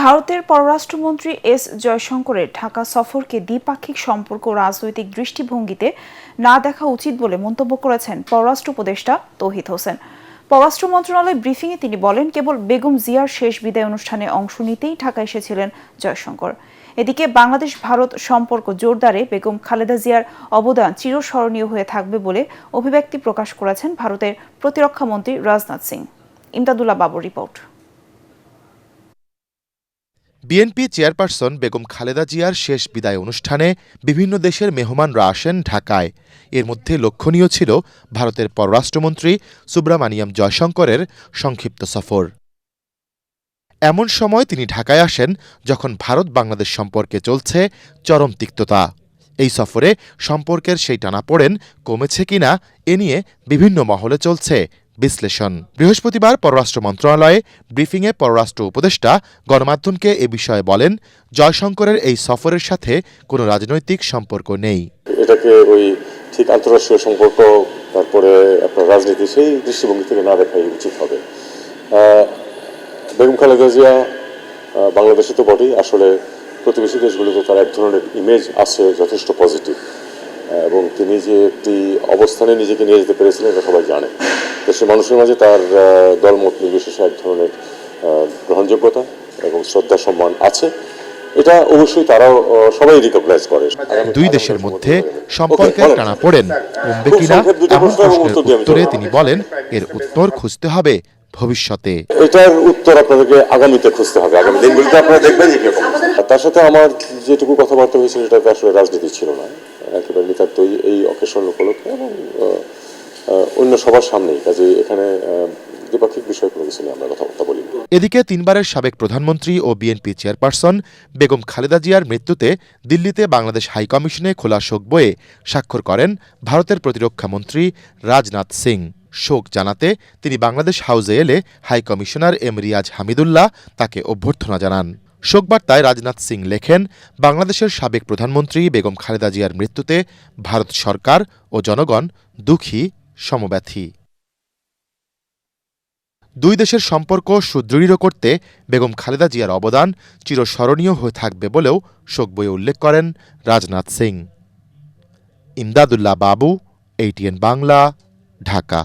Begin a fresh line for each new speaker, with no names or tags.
ভারতের পররাষ্ট্রমন্ত্রী এস জয়শঙ্করের ঢাকা সফরকে দ্বিপাক্ষিক সম্পর্ক ও রাজনৈতিক দৃষ্টিভঙ্গিতে না দেখা উচিত বলে মন্তব্য করেছেন পররাষ্ট্র উপদেষ্টা তৌহিদ হোসেন। পররাষ্ট্র মন্ত্রণালয় ব্রিফিংয়ে তিনি বলেন, কেবল বেগম জিয়ার শেষ বিদায় অনুষ্ঠানে অংশ নিতেই ঢাকা এসেছিলেন জয়শঙ্কর। এদিকে বাংলাদেশ ভারত সম্পর্ক জোরদারে বেগম খালেদা জিয়ার অবদান চিরস্মরণীয় হয়ে থাকবে বলে অভিব্যক্তি প্রকাশ করেছেন ভারতের প্রতিরক্ষামন্ত্রী রাজনাথ সিং। ইমদাদুল্লাহ বাবুর report.
BNP chairperson Begum Khaleda জিয়ার শেষ বিদায় অনুষ্ঠানে বিভিন্ন দেশের মেহমানরা আসেন ঢাকায়। এর মধ্যে লক্ষণীয় ছিল ভারতের পররাষ্ট্রমন্ত্রী সুব্রামানিয়াম জয়শঙ্করের সংক্ষিপ্ত সফর। এমন সময় তিনি ঢাকায় আসেন যখন ভারত বাংলাদেশ সম্পর্কে চলছে চরম তিক্ততা। এই সফরে সম্পর্কের সেই টানাপোড়েন কমেছে কিনা এ নিয়ে বিভিন্ন মহলে চলছে বিশ্লেষণ। বৃহস্পতিবার পররাষ্ট্র মন্ত্রণালয়ে ব্রিফিংয়ে পররাষ্ট্র উপদেষ্টা গণমাধ্যমকে এ বিষয়ে বলেন, জয়শঙ্করের এই সফরের সাথে কোনো রাজনৈতিক সম্পর্ক নেই।
এটাকে ওই ঠিক আন্তঃরাষ্ট্রীয় সম্পর্ক, তারপরে আপনার রাজনীতি, সেই দৃষ্টিভঙ্গি থেকে না দেখাই উচিত হবে। বেগম খালেদা জিয়া বাংলাদেশে তো বটেই, আসলে প্রতিবেশী দেশগুলোতে তার এক ধরনের ইমেজ আছে যথেষ্ট পজিটিভ, এবং তিনি যে একটি অবস্থানে নিজেকে নিয়ে যেতে পেরেছিলেন এটা সবাই জানে। দেশের মানুষের মাঝে তার দলমত নির্বিশেষে এক ধরনের গ্রহণযোগ্যতা এবং শ্রদ্ধা সম্মান আছে। এটা অবশ্যই তারাও সবাই রিকগনাইজ করে।
দুই দেশের মধ্যে সম্পর্কের টানাপোড়েন কমবে কিনা এমন প্রশ্নের উত্তরে তিনি বলেন, এর উত্তর খুঁজতে হবে ভবিষ্যতে।
এটার উত্তর আপনাদেরকে আগামীতে খুঁজতে হবে, আগামী দিনগুলিতে আপনারা দেখবেন যে কিরকম। তার সাথে আমার যেটুকু কথাবার্তা হয়েছিল সেটাতে আসলে রাজনীতি ছিল না, একেবারে নিতান্তই এই অকেশন উপলক্ষে এবং অন্য সবার সামনেই। কাজে এখানে দ্বিপাক্ষিক বিষয় কোনো কিছু নিয়ে আমরা কথাবার্তা বলি।
এদিকে তিনবারের সাবেক প্রধানমন্ত্রী ও বিএনপি চেয়ারপারসন বেগম খালেদা জিয়ার মৃত্যুতে দিল্লিতে বাংলাদেশ হাইকমিশনে খোলা শোক বইয়ে স্বাক্ষর করেন ভারতের প্রতিরক্ষামন্ত্রী রাজনাথ সিং। শোক জানাতে তিনি বাংলাদেশ হাউসে এলে হাইকমিশনার এম রিয়াজ হামিদুল্লাহ তাকে অভ্যর্থনা জানান। শোকবার্তায় রাজনাথ সিং লেখেন, বাংলাদেশের সাবেক প্রধানমন্ত্রী বেগম খালেদা জিয়ার মৃত্যুতে ভারত সরকার ও জনগণ দুঃখী, সমব্যথী। দুই দেশের সম্পর্ক সুদৃঢ় করতে বেগম খালেদা জিয়ার অবদান চিরস্মরণীয় হয়ে থাকবে বলেও শোক বইয়ে উল্লেখ করেন রাজনাথ সিং। ইমদাদুল্লাহ বাবু, ATN বাংলা, ঢাকা।